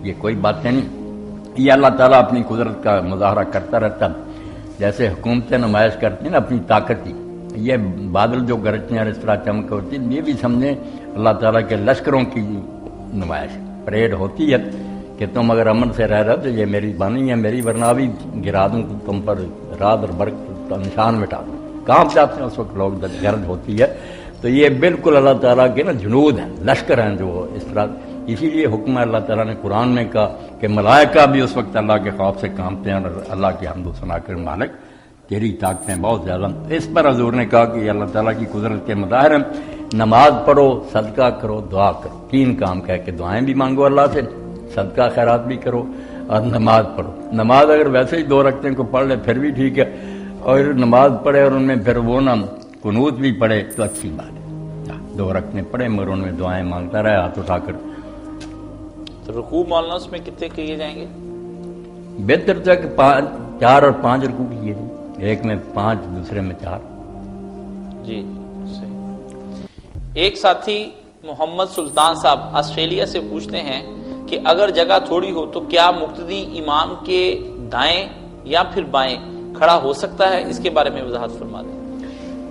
یہ کوئی باتیں نہیں. یہ اللہ تعالیٰ اپنی قدرت کا مظاہرہ کرتا رہتا، جیسے حکومتیں نمائش کرتی ہیں نا اپنی طاقت کی. یہ بادل جو گرجتے ہیں اور اس طرح چمک ہوتی ہے، یہ بھی سمجھیں اللہ تعالیٰ کے لشکروں کی نمائش. پریڈ ہوتی ہے کہ تم اگر امن سے رہ رہے تو یہ میری بانی ہے میری، ورنہ بھی گرا دوں تم پر رات اور برق کا نشان مٹا دوں. کام چاہتے ہیں اس وقت لوگ جب گرج ہوتی ہے. تو یہ بالکل اللہ تعالیٰ کے نا جنود ہیں، لشکر ہیں جو اس طرح. اسی لیے حکم اللہ تعالیٰ نے قرآن میں کہا کہ ملائکہ بھی اس وقت اللہ کے خوف سے کانپتے ہیں اور اللہ کی حمد و ثنا کر مالک تیری طاقتیں بہت زیادہ. اس پر حضور نے کہا کہ یہ اللہ تعالیٰ کی قدرت کے مظاہر ہیں. نماز پڑھو، صدقہ کرو، دعا کرو. 3 کام کہہ کے دعائیں بھی مانگو اللہ سے، صدقہ خیرات بھی کرو اور نماز پڑھو. نماز اگر ویسے ہی 2 رکعتیں کو پڑھ لے پھر بھی ٹھیک ہے، اور نماز پڑھے اور ان میں پھر وہ نہ قنوت بھی پڑھے تو اچھی بات ہے. 2 رکعتیں پڑھے مگر ان میں دعائیں مانگتا رہے ہاتھ اٹھا کر. تو رکوع مولانا اس میں کتنے کیے جائیں گے؟ بہتر تو ہے کہ 4 اور 5 رکوع کیے جائیں، ایک میں 5 دوسرے میں 4. جی صحیح. ایک ساتھی محمد سلطان صاحب آسٹریلیا سے پوچھتے ہیں کہ اگر جگہ تھوڑی ہو تو کیا مقتدی امام کے دائیں یا پھر بائیں کھڑا ہو سکتا ہے؟ اس کے بارے میں وضاحت فرما دیں.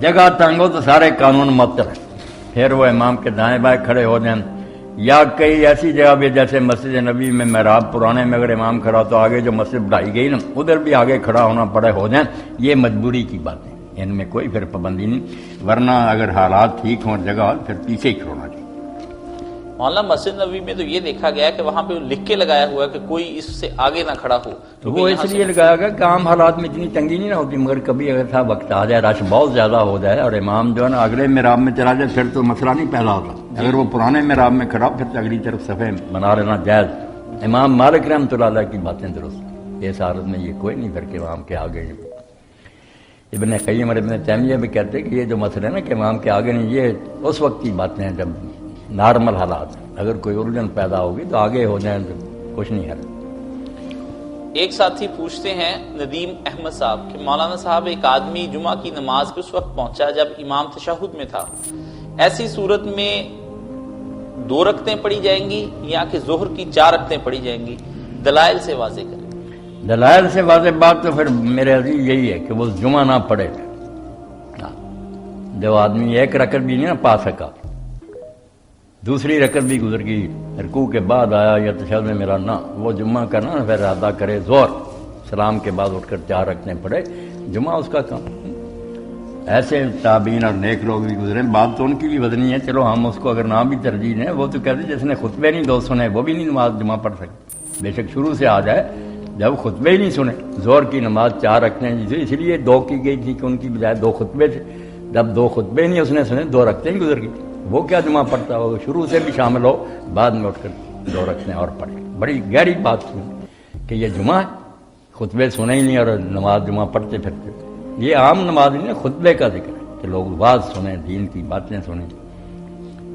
جگہ تنگ ہو تو سارے قانون معطل ہیں، پھر وہ امام کے دائیں بائیں کھڑے ہو جائیں. یا کئی ایسی جگہ بھی جیسے مسجد نبی میں محراب پرانے میں اگر امام کھڑا تو آگے جو مسجد بڑھائی گئی نا ادھر بھی آگے کھڑا ہونا پڑے ہو جائیں. یہ مجبوری کی باتیں، ان میں کوئی پھر پابندی نہیں. ورنہ اگر حالات ٹھیک ہوں جگہ پھر پیچھے ہی کھڑونا چاہیے. مولانا مسجد نبوی میں تو یہ دیکھا گیا کہ وہاں پہ لکھ کے لگایا ہوا ہے کہ کوئی اس سے آگے نہ کھڑا ہو. تو وہ اس لیے لگایا گیا کہ عام حالات میں اتنی تنگی نہیں نہ ہوتی، مگر کبھی اگر تھا وقت آ جائے رش بہت زیادہ ہو جائے اور امام جو ہے نا اگلے محراب میں چلا جائے پھر تو مسئلہ نہیں پیدا ہوتا. اگر وہ پرانے محراب میں کھڑا پھر تو اگلی طرف صفحے بنا لینا جائز. امام مالک رحمۃ اللہ علیہ کی باتیں درست. اس حالت میں یہ کوئی نہیں پھر کہ امام کے آگے. ابن قیم اور ابن تیمیہ بھی کہتے ہیں کہ یہ جو مسئلہ ہے نا کہ امام کے آگے نہیں، یہ اس وقت کی باتیں ہیں جب نارمل حالات ہیں. اگر کوئی الجھن پیدا ہوگی تو آگے ہو جائیں تو کچھ نہیں ہے. ایک ساتھی پوچھتے ہیں ندیم احمد صاحب کہ مولانا صاحب ایک آدمی جمعہ کی نماز پہ اس وقت پہنچا جب امام تشہد میں تھا، ایسی صورت میں 2 رکعتیں پڑھی جائیں گی یا کہ ظہر کی 4 رکعتیں پڑھی جائیں گی؟ دلائل سے واضح کریں. دلائل سے واضح بات تو پھر میرے عزیز یہی ہے کہ وہ جمعہ نہ پڑھے. جو آدمی 1 رکعت بھی نہیں نہ پا سکا، دوسری رکعت بھی گزر گئی، رکوع کے بعد آیا یا تشہد میں میرا نہ، وہ جمعہ کا نہ پھر ادا کرے ظہر، سلام کے بعد اٹھ کر 4 رکعتیں پڑھے، جمعہ اس کا کام. ایسے تابعین اور نیک لوگ بھی گزرے، بات تو ان کی بھی وزنی ہے. چلو ہم اس کو اگر نہ بھی ترجیح دیں، وہ تو کہتے جس نے خطبے نہیں 2 سنے وہ بھی نہیں نماز جمعہ پڑھ سکتے. بے شک شروع سے آ جائے، جب خطبے ہی نہیں سنے. ظہر کی نماز 4 رکعتیں اس لیے 2 کی گئی تھی کہ ان کی بجائے 2 خطبے تھے. جب 2 خطبے نہیں اس نے سنے، 2 رکعتیں ہی گزر گئی. وہ کیا جمعہ پڑھتا ہو؟ شروع سے بھی شامل ہو، بعد میں اٹھ کر 2 رکعتیں اور پڑھے. بڑی گہری بات تھی کہ یہ جمعہ ہے، خطبے سنے ہی نہیں اور نماز جمعہ پڑھتے پھرتے. یہ عام نماز نہیں ہے، خطبے کا ذکر ہے کہ لوگ واز سنیں، دین کی باتیں سنیں.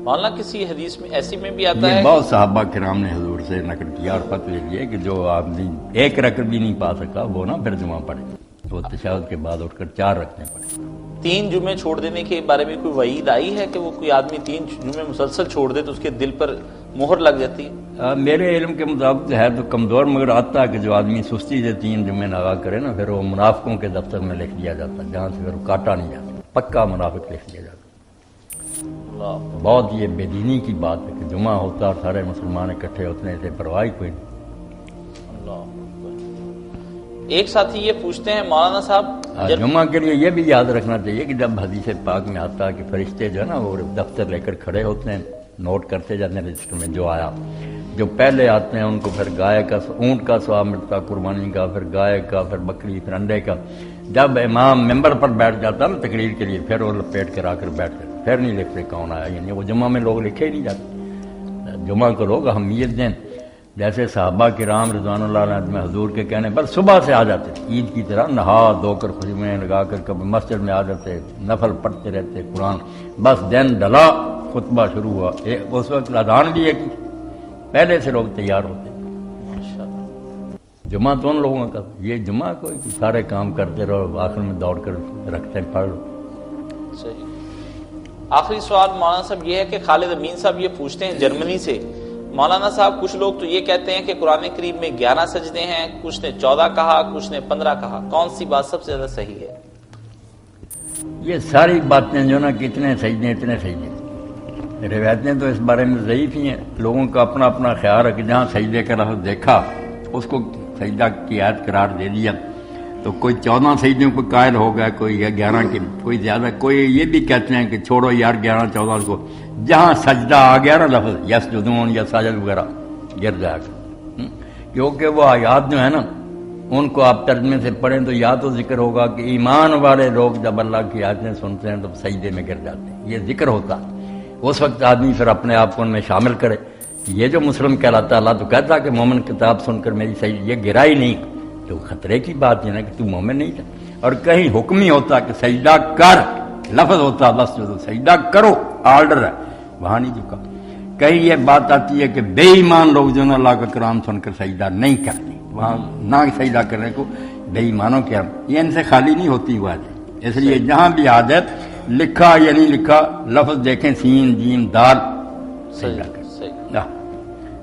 مولانا کسی حدیث میں ایسی میں بھی آتا ہے بہت صحابہ کرام نے حضور سے نقل کیا اور فتوی یہ کہ جو آدمی 1 رکعت بھی نہیں پا سکا وہ نہ پھر جمعہ پڑھے، وہ تشہد کے بعد اٹھ کر 4 رکعتیں پڑھے. 3 جمعے چھوڑ دینے کے بارے میں کوئی وعید آئی ہے کہ وہ کوئی آدمی 3 جمعے مسلسل چھوڑ دے تو اس کے دل پر مہر لگ جاتی ہے؟ میرے علم کے مطابق ہے تو کمزور، مگر آتا ہے کہ جو آدمی سستی سے 3 جمعے لگا کرے نا پھر وہ منافقوں کے دفتر میں لکھ دیا جاتا ہے، جہاں سے پھر وہ کاٹا نہیں جاتا، پکا منافق لکھ دیا جاتا. بہت یہ بے دینی کی بات ہے کہ جمعہ ہوتا اور سارے مسلمان اکٹھے ہوتے تھے، پرواہ کوئی نہیں. ایک ساتھی یہ پوچھتے ہیں مولانا صاحب جمعہ کے لیے یہ بھی یاد رکھنا چاہیے کہ جب حدیث پاک میں آتا ہے کہ فرشتے جو ہے نا وہ دفتر لے کر کھڑے ہوتے ہیں، نوٹ کرتے جاتے ہیں رجسٹر میں جو آیا. جو پہلے آتے ہیں ان کو پھر گائے کا اونٹ کا ثواب ملتا، قربانی کا، پھر گائے کا، پھر بکری، پھر انڈے کا. جب امام ممبر پر بیٹھ جاتا نا تقریر کے لیے پھر وہ لپیٹ کر آ کر بیٹھ کر پھر نہیں لکھتے کون آیا. یعنی وہ جمعہ میں لوگ لکھے ہی نہیں جاتے. جمعہ کو لوگ اہمیت دیں. جیسے صحابہ کرام رضوان اللہ علیہ حضور کے کہنے پر صبح سے آ جاتے، عید کی طرح نہا دھو کر خوشبوئیں لگا کر کبھی مسجد میں آ جاتے، نفل پڑھتے رہتے قرآن. بس دن ڈلا خطبہ شروع ہوا، اس وقت اذان بھی ہے کہ پہلے سے لوگ تیار ہوتے. جمعہ تو ان لوگوں کا، یہ جمعہ کوئی سارے کام کرتے رہو، آخر میں دوڑ کر رکھتے پڑھ لو. صحیح. آخری سوال مولانا صاحب یہ ہے کہ خالد امین صاحب یہ پوچھتے ہیں جرمنی سے، مولانا صاحب کچھ لوگ تو یہ کہتے ہیں کہ قرآن کریم میں 11 سجدے ہیں، کچھ نے 14 کہا، کچھ نے 15 کہا، کون سی بات سب سے زیادہ صحیح ہے؟ یہ ساری باتیں جو نا کتنے سجدے اتنے سجدے، روایتیں تو اس بارے میں ضعیف ہی ہیں، لوگوں کا اپنا اپنا خیال ہے کہ جہاں سجدے کا لفظ دیکھا اس کو سجدہ کی آیت قرار دے دیا، تو کوئی 14 سجدوں کو قائل ہو گیا، کوئی 11 کے، کوئی زیادہ، کوئی یہ بھی کہتے ہیں کہ چھوڑو یار 11 14 کو، جہاں سجدہ آ گیا نا لفظ یسجدون یا ساجد وغیرہ گر جائے گا، کیونکہ وہ آیات جو ہے نا ان کو آپ ترجمے سے پڑھیں تو یا تو ذکر ہوگا کہ ایمان والے لوگ جب اللہ کی آیتیں سنتے ہیں تو سجدے میں گر جاتے ہیں، یہ ذکر ہوتا ہے، اس وقت آدمی پھر اپنے آپ کو ان میں شامل کرے۔ یہ جو مسلم کہلاتا، اللہ تو کہتا کہ مومن کتاب سن کر میری سجدہ، یہ گرا ہی نہیں، تو خطرے کی بات ہے نا کہ تو مومن نہیں تھا، اور کہیں حکم ہی ہوتا کہ سجدہ کر، لفظ ہوتا بس جو سجدہ کرو، آرڈر ہے، وہاں نہیں جھکا۔ کہیں یہ بات آتی ہے کہ بے ایمان لوگ جو نا اللہ کا کلام سن کر سجدہ نہیں کرتے، وہاں نہ سجدہ کرنے کو بے ایمانوں کے، یہ ان سے خالی نہیں ہوتی ہوا ہے، اس لیے جہاں بھی عادت لکھا یا نہیں لکھا لفظ دیکھیں سین جیم دال سجدہ کریں۔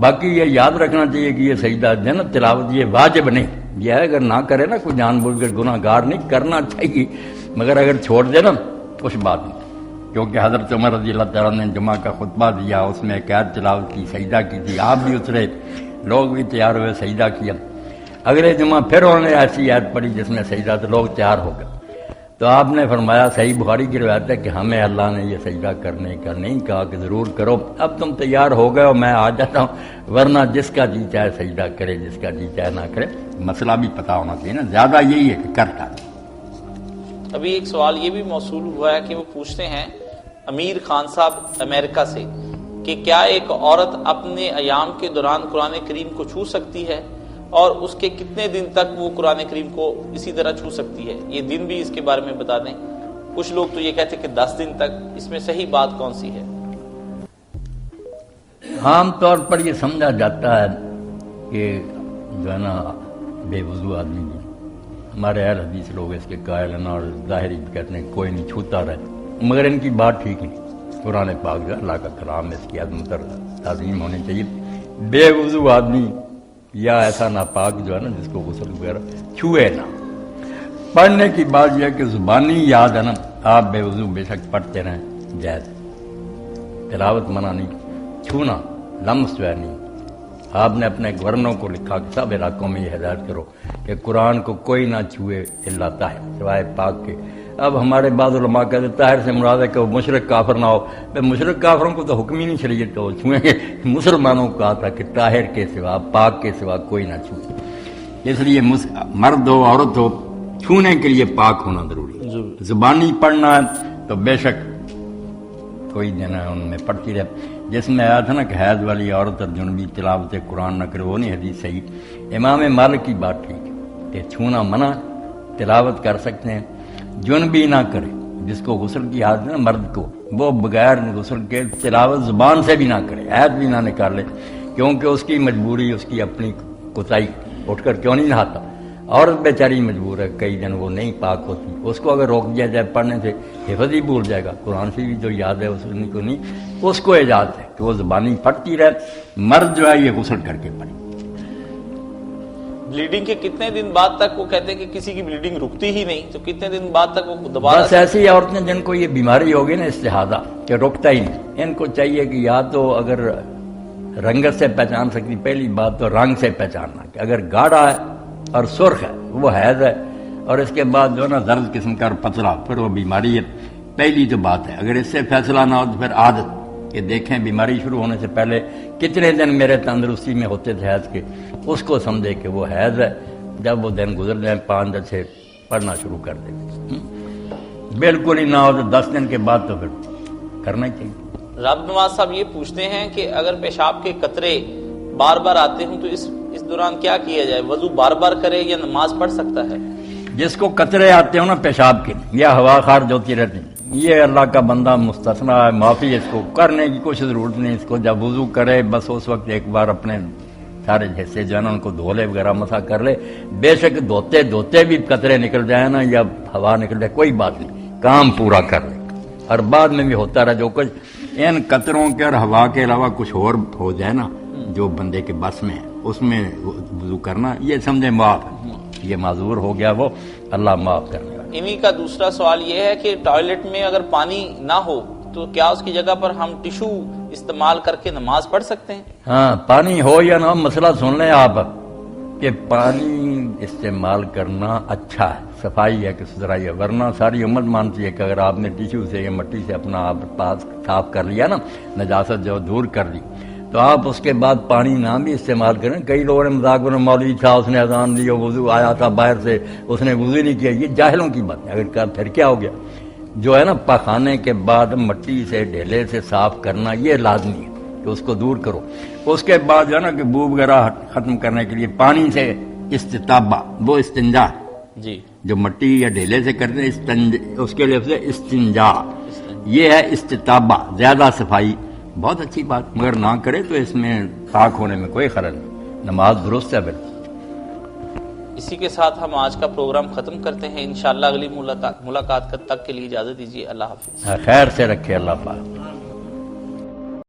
باقی یہ یاد رکھنا چاہیے کہ یہ سجدہ جو ہے نا تلاوت یہ واجب نہیں، یہ ہے اگر نہ کرے نا کوئی جان بوجھ کر گناہ گار نہیں، کرنا چاہیے، مگر اگر چھوڑ دے نا کچھ بات نہیں، کیونکہ حضرت عمر رضی اللہ تعالیٰ نے جمعہ کا خطبہ دیا، اس میں ایک آیت تلاوت کی، سجدہ کی تھی، آپ بھی اترے، لوگ بھی تیار ہوئے، سجدہ کیا، اگلے جمعہ پھر انہوں نے ایسی آیت پڑھی جس میں سجدہ، تو لوگ تیار ہو گئے، تو آپ نے فرمایا، صحیح بخاری کی روایت ہے کہ ہمیں اللہ نے یہ سجدہ کرنے کا نہیں کہا کہ ضرور کرو، اب تم تیار ہو گئے ہو میں آ جاتا ہوں، ورنہ جس کا جی چاہے سجدہ کرے، جس کا جی چاہے نہ کرے، مسئلہ بھی پتہ ہونا چاہیے نا، زیادہ یہی ہے کہ کرتا۔ ابھی ایک سوال یہ بھی موصول ہوا ہے کہ وہ پوچھتے ہیں امیر خان صاحب امریکہ سے کہ کیا ایک عورت اپنے ایام کے دوران قرآن کریم کو چھو سکتی ہے، اور اس کے کتنے دن تک وہ قرآن کریم کو اسی طرح چھو سکتی ہے، یہ دن بھی اس کے بارے میں بتا دیں۔ کچھ لوگ تو یہ کہتے ہیں کہ 10 دن تک، اس میں صحیح بات کون سی ہے؟ عام طور پر یہ سمجھا جاتا ہے کہ جو ہے نا بے وضو آدمی بھی، ہمارے اہل حدیث لوگ اس کے قائل ہیں اور ظاہری کہتے ہیں کوئی نہیں چھوتا رہے، مگر ان کی بات ٹھیک نہیں، قرآن پاک جو اللہ کا کلام ہے، اس کی عظمت اور تعظیم ہونی چاہیے، بے وضو آدمی یا ایسا ناپاک جو ہے نا جس کو غسل وغیرہ چھوئے نہ۔ پڑھنے کی بات یہ ہے کہ زبانی یاد ہے نا، آپ بے وضو بے شک پڑھتے رہیں، جائز، تلاوت منع نہیں، چھونا لمس جو ہے نہیں۔ آپ نے اپنے گورنروں کو لکھا کہ سب علاقوں میں یہ ہدایت کرو کہ قرآن کو کوئی نہ چھوئے الا طاہر، سوائے پاک کے۔ اب ہمارے بعض علماء کہتے ہیں طاہر سے مراد ہے کہ وہ مشرک کافر نہ ہو، مشرک کافروں کو تو حکم ہی نہیں شریعت کا وہ چھوئیں گے، مسلمانوں کو کہا تھا کہ طاہر کے سوا، پاک کے سوا کوئی نہ چھوئے، اس لیے مرد ہو عورت ہو چھونے کے لیے پاک ہونا ضروری ہے۔ زبانی پڑھنا ہے تو بے شک کوئی دن ہے ان میں پڑھتی رہے، جس میں آیا تھا نا کہ حیض والی عورت اور جنبی تلاوت قرآن نہ کرے، وہ نہیں حدیث صحیح۔ امام مالک کی بات ٹھیک ہے کہ چھونا منع، تلاوت کر سکتے ہیں، جنبی نہ کرے، جس کو غسل کی حاجت ہے مرد کو، وہ بغیر غسل کے تلاوت زبان سے بھی نہ کرے، عید بھی نہ نکالے، کیونکہ اس کی مجبوری، اس کی اپنی کوتاہی، اٹھ کر کیوں نہیں نہاتا، عورت بیچاری مجبور ہے، کئی دن وہ نہیں پاک ہوتی، اس کو اگر روک دیا جائے پڑھنے سے حفظ ہی بھول جائے گا، قرآن سے بھی جو یاد ہے اس کو نہیں، اس کو اجازت ہے کہ وہ زبانی پڑھتی رہے، مرد جو ہے یہ غسل کر کے پڑھے۔ بلیڈنگ کے کتنے دن بعد تک وہ کہتے ہیں کہ کسی کی بلیڈنگ رکتی ہی نہیں، تو کتنے دن بعد تک وہ دوبارہ؟ بس ایسی عورتیں جن کو یہ بیماری ہوگی نا استحاضہ کہ رکتا ہی نہیں، ان کو چاہیے کہ یا تو اگر رنگت سے پہچان سکتی، پہلی بات تو رنگ سے پہچاننا کہ اگر گاڑھا ہے اور سرخ ہے وہ حیض ہے، اور اس کے بعد جو ہے نا زرد قسم کا اور پتلا پھر وہ بیماری ہے، پہلی تو بات ہے۔ اگر اس سے فیصلہ نہ ہو تو پھر عادت کہ دیکھیں بیماری شروع ہونے سے پہلے کتنے دن میرے تندرستی میں ہوتے تھے حیض کے، اس کو سمجھے کہ وہ حیض ہے، جب وہ دن گزر جائیں 5 دن سے پڑھنا شروع کر دیں، بالکل ہی نہ ہو تو 10 دن کے بعد تو پھر کرنا ہی چاہیے۔ رب نواز صاحب یہ پوچھتے ہیں کہ اگر پیشاب کے قطرے بار بار آتے ہوں تو اس دوران کیا کیا جائے، وضو بار بار کرے یا نماز پڑھ سکتا ہے؟ جس کو قطرے آتے ہوں نا پیشاب کے یا ہوا خارج ہوتی رہتی، یہ اللہ کا بندہ مستثنا ہے، معافی، اس کو کرنے کی کوئی ضرورت نہیں، اس کو جب وضو کرے بس اس وقت ایک بار اپنے سارے حصے جو ہے نا ان کو دھو لے وغیرہ مسح کر لے، بے شک دھوتے بھی قطرے نکل جائیں نا یا ہوا نکل جائے کوئی بات نہیں، کام پورا کر لے، اور بعد میں بھی ہوتا رہا جو کچھ ان قطروں کے اور ہوا کے علاوہ کچھ اور ہو جائے نا جو بندے کے بس میں ہے اس میں وضو کرنا، یہ سمجھے معاف، یہ معذور ہو گیا وہ، اللہ معاف کرنے والا۔ انہی کا دوسرا سوال یہ ہے کہ ٹوائلٹ میں اگر پانی نہ ہو تو کیا اس کی جگہ پر ہم ٹیشو استعمال کر کے نماز پڑھ سکتے ہیں؟ ہاں، پانی ہو یا نہ ہو، مسئلہ سن لیں آپ کہ پانی استعمال کرنا اچھا ہے، صفائی ہے کہ ستھرائی ہے، ورنہ ساری امت مانتی ہے کہ اگر آپ نے ٹیشو سے یا مٹی سے اپنا آپ پاس صاف کر لیا نا، نجاست جو دور کر لی، تو آپ اس کے بعد پانی نہ بھی استعمال کریں۔ کئی لوگوں نے مذاق میں مولوی تھا، اس نے اذان دی اور وضو آیا تھا باہر سے، اس نے وضو نہیں کیا، یہ جاہلوں کی بات ہے۔ اگر پھر کیا ہو گیا، جو ہے نا پخانے کے بعد مٹی سے ڈھیلے سے صاف کرنا یہ لازمی ہے کہ اس کو دور کرو۔ اس کے بعد جو ہے نا کہ بو وغیرہ ختم کرنے کے لیے پانی سے استطابہ، وہ استنجا جی، جو مٹی یا ڈھیلے سے کرتے ہیں اس کے لفظ ہے استنجا، یہ ہے استطابہ، زیادہ صفائی، بہت اچھی بات، مگر نہ کرے تو اس میں پاک ہونے میں کوئی خرل نہیں، نماز درست ہے بالکل۔ اسی کے ساتھ ہم آج کا پروگرام ختم کرتے ہیں، انشاءاللہ اگلی ملاقات تک کے لیے اجازت دیجیے، اللہ حافظ۔ خیر سے رکھے اللہ پاک۔